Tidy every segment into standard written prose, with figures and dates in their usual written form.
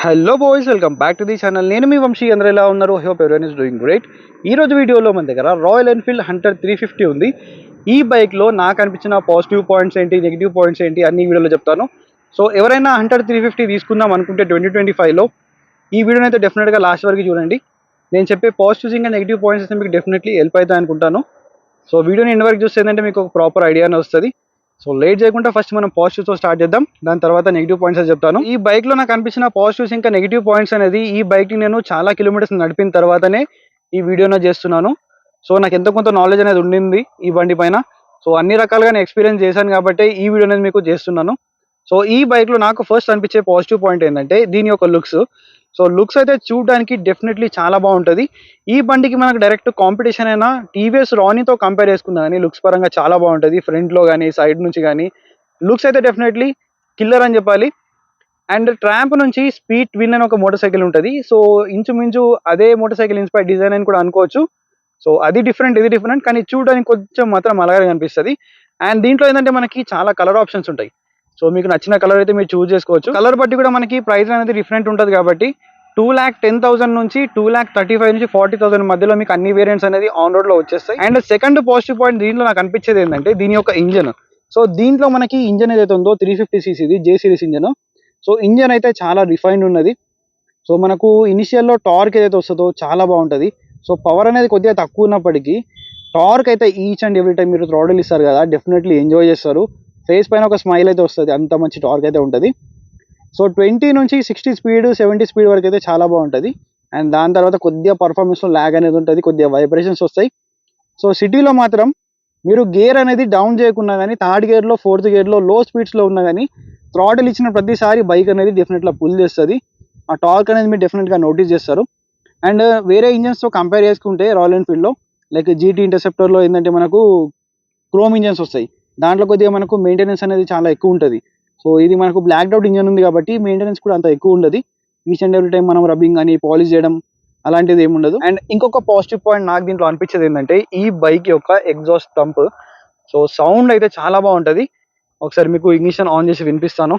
Hello boys, welcome back to the channel. నేను మీ వంశీ. అందరూ ఎలా ఉన్నారు? Hope everyone is doing great. ఈ రోజు వీడియోలో మన దగ్గర రాయల్ ఎన్ఫీల్డ్ హంటర్ 350 ఉంది. ఈ బైక్లో నాకు అనిపించిన పాజిటివ్ పాయింట్స్ ఏంటి, నెగిటివ్ పాయింట్స్ ఏంటి అన్ని వీడియోలో చెప్తాను. సో ఎవరైనా హంటర్ 350 తీసుకుందాం అనుకుంటే 2025లో ఈ వీడియోని అయితే డెఫినెట్గా లాస్ట్ వరకు చూడండి. నేను చెప్పే పాజిటివ్స్ ఇంకా నెగిటివ్ పాయింట్స్ అయితే మీకు డెఫినెట్లీ హెల్ప్ అవుతాయి అనుకుంటాను. సో వీడియోని ఎండ్ వరకు చూస్తే ఏంటంటే మీకు ఒక ప్రాపర్ ఐడియానే వస్తుంది. సో లేట్ చేయకుండా ఫస్ట్ మనం పాజిటివ్స్తో స్టార్ట్ చేద్దాం. దాని తర్వాత నెగిటివ్ పాయింట్స్ అని చెప్తాను. ఈ బైక్లో నాకు అనిపించిన పాజిటివ్స్ ఇంకా నెగిటివ్ పాయింట్స్ అనేది ఈ బైక్ని నేను చాలా కిలోమీటర్స్ నడిపిన తర్వాతనే ఈ వీడియోనే చేస్తున్నాను. సో నాకు ఎంతో కొంత నాలెడ్జ్ అనేది ఉండింది ఈ బండి పైన. సో అన్ని రకాలుగా నేను ఎక్స్పీరియన్స్ చేశాను కాబట్టి ఈ వీడియో అనేది మీకు చేస్తున్నాను. సో ఈ బైక్లో నాకు ఫస్ట్ అనిపించే పాజిటివ్ పాయింట్ ఏంటంటే దీని యొక్క లుక్స్. సో లుక్స్ అయితే చూడడానికి డెఫినెట్లీ చాలా బాగుంటుంది. ఈ బండికి మనకు డైరెక్ట్ కాంపిటీషన్ అయినా టీవీఎస్ రానీతో కంపేర్ చేసుకున్నా కానీ లుక్స్ పరంగా చాలా బాగుంటుంది. ఫ్రంట్లో కానీ సైడ్ నుంచి కానీ లుక్స్ అయితే డెఫినెట్లీ కిల్లర్ అని చెప్పాలి. అండ్ ట్రాంప్ నుంచి స్పీడ్ ట్విన్ అని ఒక మోటార్ సైకిల్ ఉంటుంది. సో ఇంచుమించు అదే మోటార్ సైకిల్ ఇన్స్పైర్ డిజైన్ అని కూడా అనుకోవచ్చు. సో అది డిఫరెంట్, ఇది డిఫరెంట్, కానీ చూడడానికి కొంచెం మాత్రం అలాగే కనిపిస్తుంది. అండ్ దీంట్లో ఏంటంటే మనకి చాలా కలర్ ఆప్షన్స్ ఉంటాయి. సో మీకు నచ్చిన కలర్ అయితే మీరు చూస్ చేసుకోవచ్చు. కలర్ బట్టి కూడా మనకి ప్రైస్ అనేది డిఫరెంట్ ఉంటుంది కాబట్టి 2,10,000 నుంచి 2,35,000 నుంచి 40,000 మధ్యలో మీకు అన్ని వేరియంట్స్ అనేది ఆన్ రోడ్ లో వచ్చేస్తాయి. అండ్ సెకండ్ పాజిటివ్ పాయింట్ దీంట్లో నాకు అనిపించేది ఏంటంటే దీని యొక్క ఇంజన్. సో దీంట్లో మనకి ఇంజన్ ఏదైతే ఉందో 350cc జే సిరీస్ ఇంజన్. సో ఇంజన్ అయితే చాలా రిఫైన్డ్ ఉన్నది. సో మనకు ఇనిషియల్లో టార్క్ ఏదైతే వస్తుందో చాలా బాగుంటుంది. సో పవర్ అనేది కొద్దిగా తక్కువ ఉన్నప్పటికీ టార్క్ అయితే ఈచ్ అండ్ ఎవ్రీ టైం మీరు థ్రాటిల్ ఇస్తారు కదా, డెఫినెట్లీ ఎంజాయ్ చేస్తారు. ఫేస్ పైన ఒక స్మైల్ అయితే వస్తుంది, అంత మంచి టార్క్ అయితే ఉంటుంది. సో 20 నుంచి 60 స్పీడ్ 70 స్పీడ్ వరకు అయితే చాలా బాగుంటుంది. అండ్ దాని తర్వాత కొద్దిగా పర్ఫార్మెన్స్లో ల్యాగ్ అనేది ఉంటుంది, కొద్దిగా వైబ్రేషన్స్ వస్తాయి. సో సిటీలో మాత్రం మీరు గేర్ అనేది డౌన్ చేయకున్నా కానీ థర్డ్ గేర్లో ఫోర్త్ గేర్లో లో స్పీడ్స్లో ఉన్నా కానీ థ్రాటిల్ ఇచ్చిన ప్రతిసారి బైక్ అనేది డెఫినెట్గా పుల్ చేస్తుంది. ఆ టార్క్ అనేది మీరు డెఫినెట్గా నోటీస్ చేస్తారు. అండ్ వేరే ఇంజన్స్తో కంపేర్ చేసుకుంటే రాయల్ ఎన్ఫీల్డ్లో లైక్ జీటీ ఇంటర్సెప్టర్లో ఏంటంటే మనకు క్రోమ్ ఇంజన్స్ వస్తాయి. దాంట్లో కొద్దిగా మనకు మెయింటెనెన్స్ అనేది చాలా ఎక్కువ ఉంటుంది. సో ఇది మనకు బ్లాక్ అవుట్ ఇంజన్ ఉంది కాబట్టి మెయింటెనెన్స్ కూడా అంత ఎక్కువ ఉండదు. ఈచ్ అండ్ ఎవ్రీ టైం మనం రబ్బింగ్ అని పాలిష్ చేయడం అలాంటిది ఏమి ఉండదు. అండ్ ఇంకొక పాజిటివ్ పాయింట్ నాకు దీంట్లో అనిపించేది ఏంటంటే ఈ బైక్ యొక్క ఎగ్జాస్ట్ థంప్. సో సౌండ్ అయితే చాలా బాగుంటుంది. ఒకసారి మీకు ఇగ్నిషన్ ఆన్ చేసి వినిపిస్తాను.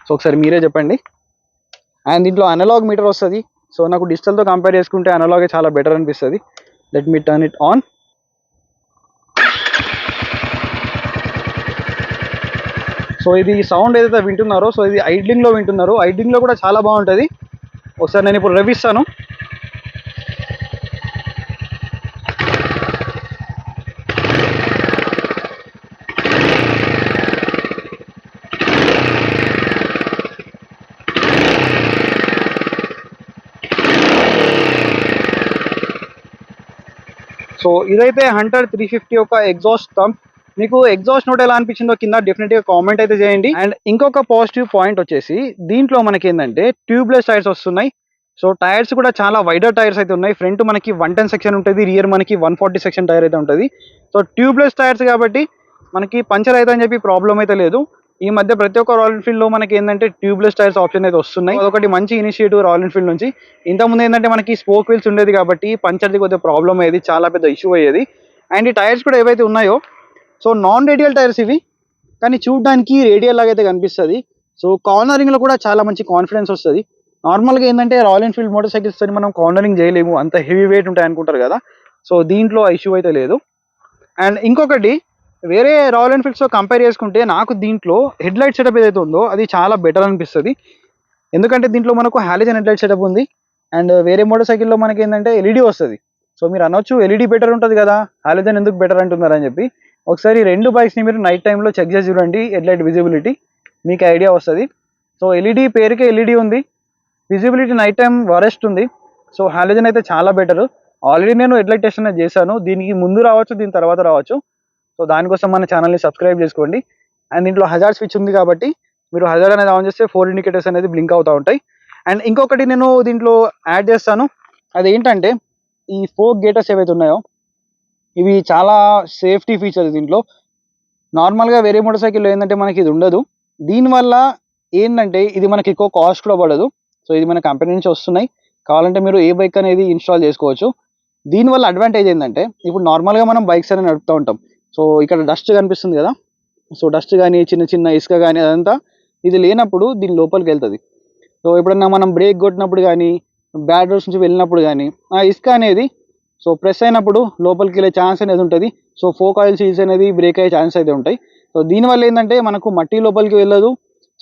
సో ఒకసారి మీరే చెప్పండి. అండ్ దీంట్లో అనలాగ్ మీటర్ వస్తుంది. సో నాకు డిజిటల్తో కంపేర్ చేసుకుంటే అనలాగే చాలా బెటర్ అనిపిస్తుంది. Let me turn it on. So ఇది సౌండ్ ఏదైతే వింటున్నారో సో ఇది ఐడ్లింగ్లో వింటున్నారు. ఐడ్లింగ్లో కూడా చాలా బాగుంటుంది. ఒకసారి నేను ఇప్పుడు రవిస్తాను. సో ఇదైతే హంటర్ 350 యొక్క ఎగ్జాస్ట్ థంప్. మీకు ఎగ్జాస్ట్ నోట్ ఎలా అనిపించిందో కింద డెఫినెట్గా కామెంట్ అయితే చేయండి. అండ్ ఇంకొక పాజిటివ్ పాయింట్ వచ్చేసి దీంట్లో మనకి ఏంటంటే ట్యూబ్లెస్ టైర్స్ వస్తున్నాయి. సో టైర్స్ కూడా చాలా వైడర్ టైర్స్ అయితే ఉన్నాయి. ఫ్రంట్ మనకి 110 సెక్షన్ ఉంటుంది, రియర్ మనకి 140 సెక్షన్ టైర్ అయితే ఉంటుంది. సో ట్యూబ్లెస్ టైర్స్ కాబట్టి మనకి పంచర్ అయితే అని చెప్పి ప్రాబ్లం అయితే లేదు. ఈ మధ్య ప్రతి ఒక్క రాయల్ ఎన్ఫీల్డ్లో మనకి ఏంటంటే ట్యూబ్లెస్ టైర్స్ ఆప్షన్ అయితే వస్తున్నాయి. అదొకటి మంచి ఇనిషియేటివ్ రాయల్ ఎన్ఫీల్డ్ నుంచి. ఇంతకుముందు ఏంటంటే మనకి స్పోక్ వీల్స్ ఉండేది కాబట్టి పంచర్ది కొద్దిగా ప్రాబ్లం అయ్యేది, చాలా పెద్ద ఇష్యూ అయ్యేది. అండ్ ఈ టైర్స్ కూడా ఏవైతే ఉన్నాయో సో నాన్ రేడియల్ టైర్స్ ఇవి, కానీ చూడడానికి రేడియల్ లాగా అయితే కనిపిస్తుంది. సో కార్నరింగ్లో కూడా చాలా మంచి కాన్ఫిడెన్స్ వస్తుంది. నార్మల్గా ఏంటంటే రాయల్ ఎన్ఫీల్డ్ మోటార్ సైకిల్స్ మనం కార్నరింగ్ చేయలేము, అంత హెవీ వెయిట్ ఉంటాయి అనుకుంటారు కదా. సో దీంట్లో ఇష్యూ అయితే లేదు. అండ్ ఇంకొకటి వేరే రాయల్ ఎన్ఫీల్డ్స్తో కంపేర్ చేసుకుంటే నాకు దీంట్లో హెడ్ లైట్ సెటప్ ఏదైతే ఉందో అది చాలా బెటర్ అనిపిస్తుంది. ఎందుకంటే దీంట్లో మనకు హాలోజన్ హెడ్ లైట్ సెటప్ ఉంది. అండ్ వేరే మోటార్ సైకిల్లో మనకి ఏంటంటే ఎల్ఈడి వస్తుంది. సో మీరు అనొచ్చు ఎల్ఈడి బెటర్ ఉంటుంది కదా, హాలోజన్ ఎందుకు బెటర్ అంటున్నారని చెప్పి. ఒకసారి రెండు బైక్స్ని మీరు నైట్ టైంలో చెక్ చేసి చూడండి, హెడ్ లైట్ విజిబిలిటీ మీకు ఐడియా వస్తుంది. సో ఎల్ఈడి పేరుకే ఎల్ఈడి ఉంది, విజిబిలిటీ నైట్ టైం వరెస్ట్ ఉంది. సో హాలోజన్ అయితే చాలా బెటర్. ఆల్రెడీ నేను హెడ్ లైట్ టెస్ట్ అనేది చేశాను, దీనికి ముందు రావచ్చు, దీని తర్వాత రావచ్చు. సో దానికోసం మన ఛానల్ని సబ్స్క్రైబ్ చేసుకోండి. అండ్ దీంట్లో హజార్డ్ స్విచ్ ఉంది కాబట్టి మీరు హజార్డ్ అనేది ఆన్ చేస్తే 4 ఇండికేటర్స్ అనేది బ్లింక్ అవుతూ ఉంటాయి. అండ్ ఇంకొకటి నేను దీంట్లో యాడ్ చేస్తాను, అదేంటంటే ఈ 4 గేటర్స్ ఏవైతే ఉన్నాయో ఇవి చాలా సేఫ్టీ ఫీచర్స్ దీంట్లో. నార్మల్గా వేరే మోటార్ సైకిల్లో ఏంటంటే మనకి ఇది ఉండదు. దీనివల్ల ఏంటంటే ఇది మనకి ఎక్కువ కాస్ట్ కూడా పడదు. సో ఇది మన కంపెనీ నుంచి వస్తున్నాయి, కావాలంటే మీరు ఏ బైక్ అనేది ఇన్స్టాల్ చేసుకోవచ్చు. దీనివల్ల అడ్వాంటేజ్ ఏంటంటే ఇప్పుడు నార్మల్గా మనం బైక్స్ అనేది నడుపుతూ ఉంటాం. సో ఇక్కడ డస్ట్ కనిపిస్తుంది కదా, సో డస్ట్ కానీ చిన్న చిన్న ఇసుక కానీ అదంతా ఇది లేనప్పుడు దీని లోపలికి వెళ్తుంది. సో ఎప్పుడన్నా మనం బ్రేక్ కొట్టినప్పుడు కానీ బ్యాడ్ రోడ్స్ నుంచి వెళ్ళినప్పుడు కానీ ఆ ఇసుక అనేది సో ప్రెస్ అయినప్పుడు లోపలికి వెళ్ళే ఛాన్స్ అనేది ఉంటుంది. సో ఫోక్ ఆయిల్ సీల్స్ అనేది బ్రేక్ అయ్యే ఛాన్స్ అయితే ఉంటాయి. సో దీనివల్ల ఏంటంటే మనకు మట్టి లోపలికి వెళ్ళదు.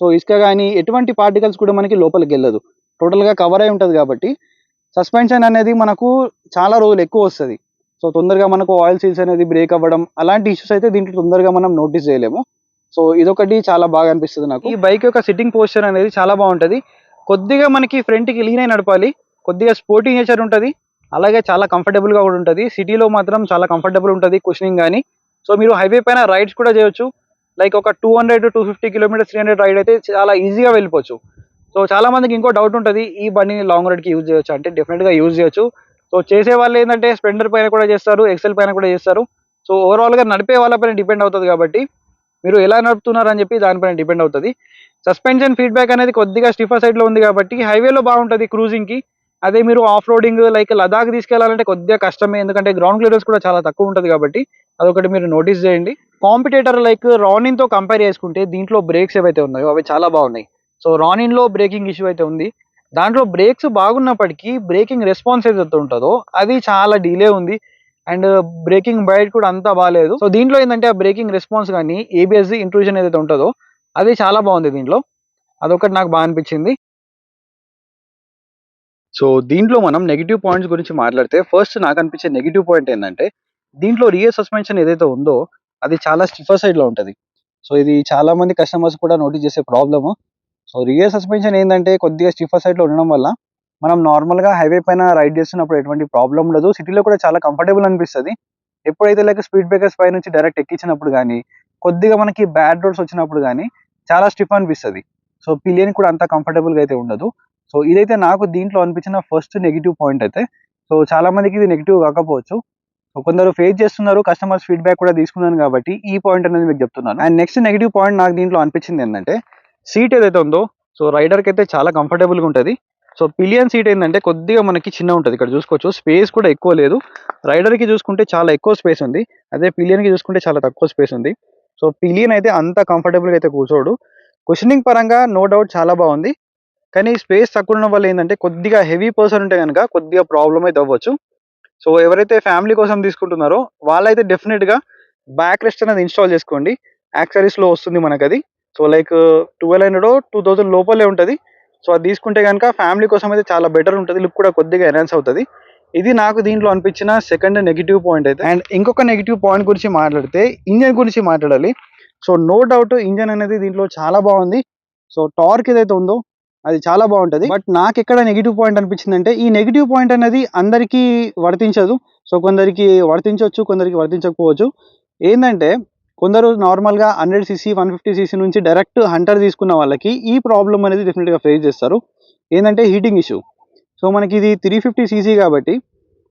సో ఇసుక కానీ ఎటువంటి పార్టికల్స్ కూడా మనకి లోపలికి వెళ్ళదు, టోటల్గా కవర్ అయి ఉంటుంది. కాబట్టి సస్పెన్షన్ అనేది మనకు చాలా రోజులు ఎక్కువ వస్తుంది. సో తొందరగా మనకు ఆయిల్ సీల్స్ అనేది బ్రేక్ అవ్వడం అలాంటి ఇష్యూస్ అయితే దీంట్లో తొందరగా మనం నోటీస్ చేయలేము. సో ఇదొకటి చాలా బాగా అనిపిస్తుంది నాకు. ఈ బైక్ యొక్క సిట్టింగ్ పోస్చర్ అనేది చాలా బాగుంటుంది. కొద్దిగా మనకి ఫ్రంట్కి లీన్ అయి నడపాలి, కొద్దిగా స్పోర్టీ నేచర్ ఉంటుంది, అలాగే చాలా కంఫర్టబుల్గా కూడా ఉంటుంది. సిటీలో మాత్రం చాలా కంఫర్టబుల్ ఉంటుంది కుషనింగ్ కానీ. సో మీరు హైవే పైన రైడ్స్ కూడా చేయొచ్చు. లైక్ ఒక 200 to 250 కిలోమీటర్స్ 300 రైడ్ అయితే చాలా ఈజీగా వెళ్ళిపోవచ్చు. సో చాలా మందికి ఇంకో డౌట్ ఉంటుంది, ఈ బండిని లాంగ్ రైడ్కి యూజ్ చేయొచ్చు అంటే డెఫినెట్గా యూజ్ చేయొచ్చు. సో చేసే వాళ్ళు ఏంటంటే స్ప్లెండర్ పైన కూడా చేస్తారు, ఎక్సెల్ పైన కూడా చేస్తారు. సో ఓవరాల్గా నడిపే వాళ్ళపైన డిపెండ్ అవుతుంది. కాబట్టి మీరు ఎలా నడుపుతున్నారు అని చెప్పి దానిపైన డిపెండ్ అవుతుంది. సస్పెన్షన్ ఫీడ్బ్యాక్ అనేది కొద్దిగా స్టిఫర్ సైడ్లో ఉంది కాబట్టి హైవేలో బాగుంటుంది క్రూజింగ్కి. అదే మీరు ఆఫ్ రోడింగ్ లైక్ లదాఖ్ తీసుకెళ్లాలంటే కొద్దిగా కష్టమే, ఎందుకంటే గ్రౌండ్ క్లియరెన్స్ కూడా చాలా తక్కువ ఉంటుంది. కాబట్టి అదొకటి మీరు నోటీస్ చేయండి. కాంపిటేటర్ లైక్ రానిన్తో కంపేర్ చేసుకుంటే దీంట్లో బ్రేక్స్ ఏవైతే ఉన్నాయో అవి చాలా బాగున్నాయి. సో రానిన్లో బ్రేకింగ్ ఇష్యూ అయితే ఉంది. దాంట్లో బ్రేక్స్ బాగున్నప్పటికీ బ్రేకింగ్ రెస్పాన్స్ ఏదైతే ఉంటుందో అది చాలా డిలే ఉంది. అండ్ బ్రేకింగ్ బైట్ కూడా అంతా బాగాలేదు. సో దీంట్లో ఏంటంటే ఆ బ్రేకింగ్ రెస్పాన్స్ కానీ ఏబిఎస్ ఇంట్రూజన్ ఏదైతే ఉంటుందో అది చాలా బాగుంది దీంట్లో. అదొకటి నాకు బాగా అనిపించింది. సో దీంట్లో మనం నెగిటివ్ పాయింట్స్ గురించి మాట్లాడితే ఫస్ట్ నాకు అనిపించే నెగిటివ్ పాయింట్ ఏంటంటే దీంట్లో రియర్ సస్పెన్షన్ ఏదైతే ఉందో అది చాలా స్టిఫర్ సైడ్లో ఉంటుంది. సో ఇది చాలా మంది కస్టమర్స్ కూడా నోటీస్ చేసే ప్రాబ్లము. సో రియర్ సస్పెన్షన్ ఏంటంటే కొద్దిగా స్టిఫర్ సైడ్లో ఉండడం వల్ల మనం నార్మల్గా హైవే పైన రైడ్ చేస్తున్నప్పుడు ఎటువంటి ప్రాబ్లం ఉండదు. సిటీలో కూడా చాలా కంఫర్టబుల్ అనిపిస్తుంది. ఎప్పుడైతే లైక్ స్పీడ్ బ్రేకర్స్ పై నుంచి డైరెక్ట్ ఎక్కించినప్పుడు కానీ కొద్దిగా మనకి బ్యాడ్ రోడ్స్ వచ్చినప్పుడు కానీ చాలా స్టిఫ్ అనిపిస్తుంది. సో పిలియన్ కూడా అంత కంఫర్టబుల్గా అయితే ఉండదు. సో ఇదైతే నాకు దీంట్లో అనిపించిన ఫస్ట్ నెగిటివ్ పాయింట్ అయితే. సో చాలా మందికి ఇది నెగిటివ్ కాకపోవచ్చు. సో కొందరు ఫేస్ చేస్తున్నారు, కస్టమర్స్ ఫీడ్బ్యాక్ కూడా తీసుకున్నాను కాబట్టి ఈ పాయింట్ అనేది మీకు చెప్తున్నాను. అండ్ నెక్స్ట్ నెగిటివ్ పాయింట్ నాకు దీంట్లో అనిపించింది ఏంటంటే సీట్ ఏదైతే ఉందో సో రైడర్కి అయితే చాలా కంఫర్టబుల్గా ఉంటుంది. సో పిలియన్ సీట్ ఏంటంటే కొద్దిగా మనకి చిన్న ఉంటుంది. ఇక్కడ చూసుకోవచ్చు స్పేస్ కూడా ఎక్కువ లేదు. రైడర్కి చూసుకుంటే చాలా ఎక్కువ స్పేస్ ఉంది, అదే పిలియన్కి చూసుకుంటే చాలా తక్కువ స్పేస్ ఉంది. సో పిలియన్ అయితే అంత కంఫర్టబుల్గా అయితే కూర్చోడు. కుషనింగ్ పరంగా నో డౌట్ చాలా బాగుంది, కానీ స్పేస్ తక్కువ ఉండడం వల్ల ఏంటంటే కొద్దిగా హెవీ పర్సన్ ఉంటే కనుక కొద్దిగా ప్రాబ్లం అయితే అవ్వచ్చు. సో ఎవరైతే ఫ్యామిలీ కోసం తీసుకుంటున్నారో వాళ్ళైతే డెఫినెట్గా బ్యాక్ రెస్ట్ అనేది ఇన్స్టాల్ చేసుకోండి. యాక్సరీస్లో వస్తుంది మనకు అది. సో లైక్ 1200 2000 లోపలే ఉంటుంది. సో అది తీసుకుంటే కనుక ఫ్యామిలీ కోసం అయితే చాలా బెటర్ ఉంటుంది, లుక్ కూడా కొద్దిగా ఎన్హాన్స్ అవుతుంది. ఇది నాకు దీంట్లో అనిపించిన సెకండ్ నెగిటివ్ పాయింట్ అయితే. అండ్ ఇంకొక నెగిటివ్ పాయింట్ గురించి మాట్లాడితే ఇంజన్ గురించి మాట్లాడాలి. సో నో డౌట్ ఇంజన్ అనేది దీంట్లో చాలా బాగుంది. సో టార్క్ ఏదైతే ఉందో అది చాలా బాగుంటుంది. బట్ నాకు ఎక్కడ నెగిటివ్ పాయింట్ అనిపించింది అంటే ఈ నెగిటివ్ పాయింట్ అనేది అందరికీ వర్తించదు. సో కొందరికి వర్తించవచ్చు, కొందరికి వర్తించకపోవచ్చు. ఏంటంటే కొందరు నార్మల్గా 100cc 150cc నుంచి డైరెక్ట్ హంటర్ తీసుకున్న వాళ్ళకి ఈ ప్రాబ్లం అనేది డెఫినెట్గా ఫేస్ చేస్తారు. ఏంటంటే హీటింగ్ ఇష్యూ. సో మనకి ఇది 350cc కాబట్టి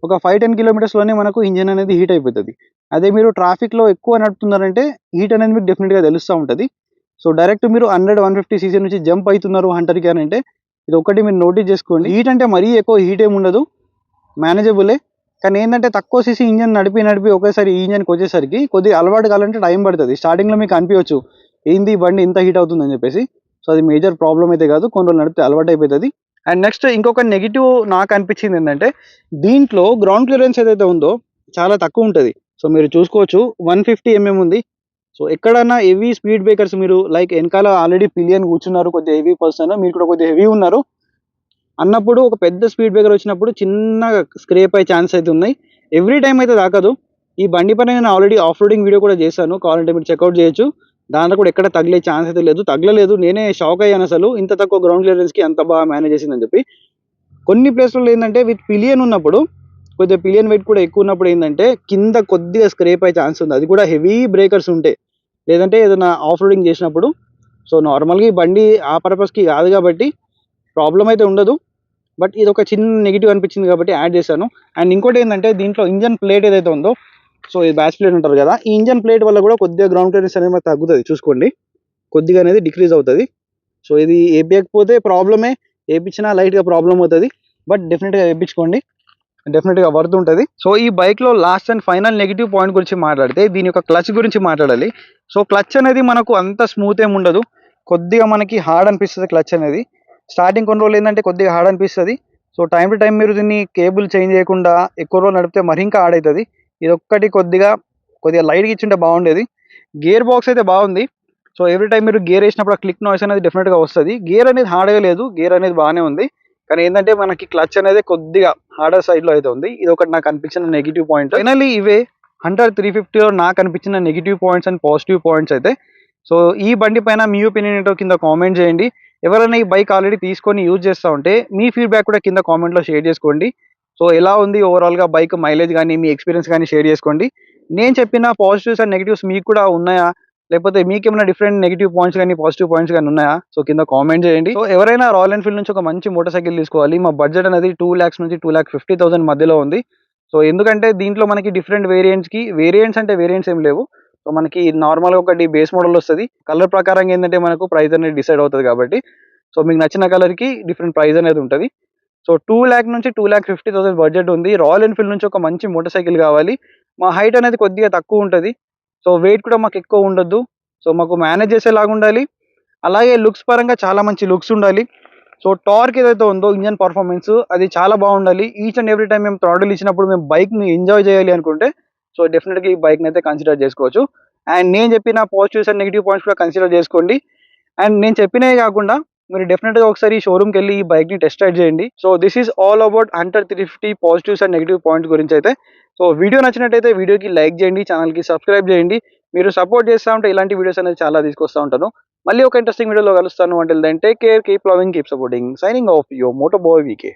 ఒక 5-10 కిలోమీటర్స్లోనే మనకు ఇంజన్ అనేది హీట్ అయిపోతుంది. అదే మీరు ట్రాఫిక్లో ఎక్కువ నడుపుతున్నారంటే హీట్ అనేది మీకు డెఫినెట్గా తెలుస్తూ ఉంటుంది. సో డైరెక్ట్ మీరు 100-150cc నుంచి జంప్ అవుతున్నారు హంటర్కి అని అంటే ఇది ఒకటి మీరు నోటీస్ చేసుకోండి. హీట్ అంటే మరీ ఎక్కువ హీట్ ఏమి ఉండదు, మేనేజబులే. కానీ ఏంటంటే తక్కువ సీసీ ఇంజన్ నడిపి ఒకేసారి ఈ ఇంజన్కి వచ్చేసరికి కొద్దిగా అలవాటు కావాలంటే టైం పడుతుంది. స్టార్టింగ్లో మీకు అనిపించవచ్చు ఏంది బండి ఇంత హీట్ అవుతుందని చెప్పేసి. సో అది మేజర్ ప్రాబ్లం అయితే కాదు, కొన్ని రోజులు నడిపితే అలవాటు అయిపోతుంది. అండ్ నెక్స్ట్ ఇంకొక నెగిటివ్ నాకు అనిపించింది ఏంటంటే దీంట్లో గ్రౌండ్ క్లియరెన్స్ ఏదైతే ఉందో చాలా తక్కువ ఉంటుంది. సో మీరు చూసుకోవచ్చు 150 mm ఉంది. సో ఎక్కడన్నా హెవీ స్పీడ్ బ్రేకర్స్ మీరు లైక్ వెనకాల ఆల్రెడీ పిలియన్ కూర్చున్నారు, కొద్దిగా హెవీ పర్సన్, మీరు కూడా కొద్దిగా హెవీ ఉన్నారు అన్నప్పుడు ఒక పెద్ద స్పీడ్ బ్రేకర్ వచ్చినప్పుడు చిన్న స్క్రేప్ అయ్యే ఛాన్స్ అయితే ఉన్నాయి. ఎవ్రీ టైం అయితే తాకదు. ఈ బండి పైన నేను ఆల్రెడీ ఆఫ్ రోడింగ్ వీడియో కూడా చేశాను, కావాలంటే మీరు చెక్అవుట్ చేయొచ్చు. దాంట్లో కూడా ఎక్కడ తగిలే ఛాన్స్ అయితే లేదు, తగలలేదు. నేనే షాక్ అయ్యాను అసలు ఇంత తక్కువ గ్రౌండ్ క్లియరెన్స్కి అంత బాగా మేనేజ్ చేసిందని చెప్పి. కొన్ని ప్లేస్లలో ఏంటంటే విత్ పిలియన్ ఉన్నప్పుడు కొద్దిగా పిలియన్ వెయిట్ కూడా ఎక్కువ ఉన్నప్పుడు ఏంటంటే కింద కొద్దిగా స్క్రేప్ అయ్యే ఛాన్స్ ఉంది, అది కూడా హెవీ బ్రేకర్స్ ఉంటే, లేదంటే ఏదైనా ఆఫ్ రోడింగ్ చేసినప్పుడు. సో నార్మల్గా ఈ బండి ఆ పర్పస్కి కాదు కాబట్టి ప్రాబ్లం అయితే ఉండదు. బట్ ఇది ఒక చిన్న నెగిటివ్ అనిపించింది కాబట్టి యాడ్ చేశాను. అండ్ ఇంకోటి ఏంటంటే దీంట్లో ఇంజన్ ప్లేట్ ఏదైతే ఉందో, సో ఇది బ్యాచ్ ప్లేట్ ఉంటారు కదా, ఈ ఇంజన్ ప్లేట్ వల్ల కూడా కొద్దిగా గ్రౌండ్ క్లియరెన్స్ అనేది మనకు తగ్గుతుంది. చూసుకోండి కొద్దిగా అనేది డిక్రీజ్ అవుతుంది. సో ఇది వేయకపోతే ప్రాబ్లమే, వేయించినా లైట్గా ప్రాబ్లం అవుతుంది. బట్ డెఫినెట్గా వేయించుకోండి, డెఫినెట్గా వర్త్ ఉంటుంది. సో ఈ బైక్లో last and final negative point గురించి మాట్లాడితే దీని యొక్క క్లచ్ గురించి మాట్లాడాలి. సో క్లచ్ అనేది మనకు అంత స్మూత్ ఏమి ఉండదు, కొద్దిగా మనకి హార్డ్ అనిపిస్తుంది క్లచ్ అనేది. స్టార్టింగ్ కొన్ని రోజులు ఏంటంటే కొద్దిగా హార్డ్ అనిపిస్తుంది. సో టైం టు టైం మీరు దీన్ని కేబుల్ చేంజ్ చేయకుండా ఎక్కువ రోజులు నడిపితే మరి ఇంకా హార్డ్ అవుతుంది. ఇది ఒక్కటి కొద్దిగా లైట్గా ఇచ్చింటే బాగుండేది. గేర్ బాక్స్ అయితే బాగుంది. సో ఎవ్రీ టైం మీరు గేర్ వేసినప్పుడు ఆ క్లిక్ నాయిస్ అనేది డెఫినెట్గా వస్తుంది. గేర్ అనేది హార్డ్గా లేదు, గేర్ అనేది బాగానే ఉంది. కానీ ఏంటంటే మనకి క్లచ్ అనేది కొద్దిగా హార్డర్ సైడ్లో అయితే ఉంది. ఇది ఒకటి నాకు అనిపించిన నెగిటివ్ పాయింట్. ఫైనల్లీ ఇవే హంటర్ 350లో నాకు అనిపించిన negative points and positive points అయితే. సో ఈ బండి పైన మీ ఒపీనియన్ ఏంటో కింద కామెంట్ చేయండి. ఎవరైనా ఈ బైక్ ఆల్రెడీ తీసుకొని యూజ్ చేస్తూ ఉంటే మీ ఫీడ్బ్యాక్ కూడా కింద కామెంట్లో షేర్ చేసుకోండి. సో ఎలా ఉంది ఓవరాల్గా బైక్ మైలేజ్ కానీ మీ ఎక్స్పీరియన్స్ కానీ షేర్ చేసుకోండి. నేను చెప్పిన పాజిటివ్స్ అండ్ నెగిటివ్స్ మీకు కూడా ఉన్నాయా, లేకపోతే మీకేమైనా డిఫరెంట్ నెగిటివ్ పాయింట్స్ కానీ పాజిటివ్ పాయింట్స్ కానీ ఉన్నాయా? సో కింద కామెంట్ చేయండి. సో ఎవరైనా రాయల్ ఎన్ఫీల్డ్ నుంచి ఒక మంచి మోటార్ సైకిల్ తీసుకోవాలి, మా బడ్జెట్ అనేది 2 lakhs నుంచి 2,50,000 మధ్యలో ఉంది. సో ఎందుకంటే దీంట్లో మనకి డిఫరెంట్ వేరియంట్స్ అంటే వేరియంట్స్ ఏం లేవు. సో మనకి నార్మల్గా ఒకటి బేస్ మోడల్ వస్తుంది. కలర్ ప్రకారం ఏంటంటే మనకు ప్రైస్ అనేది డిసైడ్ అవుతుంది కాబట్టి సో మీకు నచ్చిన కలర్కి డిఫరెంట్ ప్రైస్ అనేది ఉంటుంది. సో 2 lakh నుంచి 2,50,000 బడ్జెట్ ఉంది. రాయల్ ఎన్ఫీల్డ్ నుంచి ఒక మంచి మోటార్ సైకిల్ కావాలి. మా హైట్ అనేది కొద్దిగా తక్కువ ఉంటుంది. సో వెయిట్ కూడా మాకు ఎక్కువ ఉండొద్దు. సో మాకు మేనేజ్ చేసేలాగా ఉండాలి. అలాగే లుక్స్ పరంగా చాలా మంచి లుక్స్ ఉండాలి. సో టార్క్ ఏదైతే ఉందో ఇంజన్ పర్ఫార్మెన్స్ అది చాలా బాగుండాలి. ఈచ్ అండ్ ఎవ్రీ టైం మేము థ్రాటిల్ ఇచ్చినప్పుడు మేము బైక్ని ఎంజాయ్ చేయాలి అనుకుంటే సో డెఫినెట్గా ఈ బైక్ని అయితే కన్సిడర్ చేసుకోవచ్చు. అండ్ నేను చెప్పిన పాజిటివ్స్ అండ్ నెగిటివ్ పాయింట్స్ కూడా కన్సిడర్ చేసుకోండి. అండ్ నేను చెప్పినవి కాకుండా మీరు డెఫినెట్గా ఒకసారి షోరూమ్కి వెళ్ళి ఈ బైక్ని టెస్ట్ రైడ్ చేయండి. So this is all about Hunter 350 positives and negative points గురించి అయితే. సో వీడియో నచ్చినట్టయితే వీడియోకి లైక్ చేయండి, ఛానల్కి సబ్స్క్రైబ్ చేయండి. మీరు సపోర్ట్ చేస్తూ ఉంటే ఇలాంటి వీడియోస్ అనేది చాలా తీసుకొస్తూ ఉంటాను. మళ్ళీ ఒక ఇంట్రెస్టింగ్ వీడియోలో కలుస్తాను. Until then take care, keep loving, keep supporting. Signing off your moto boy VK.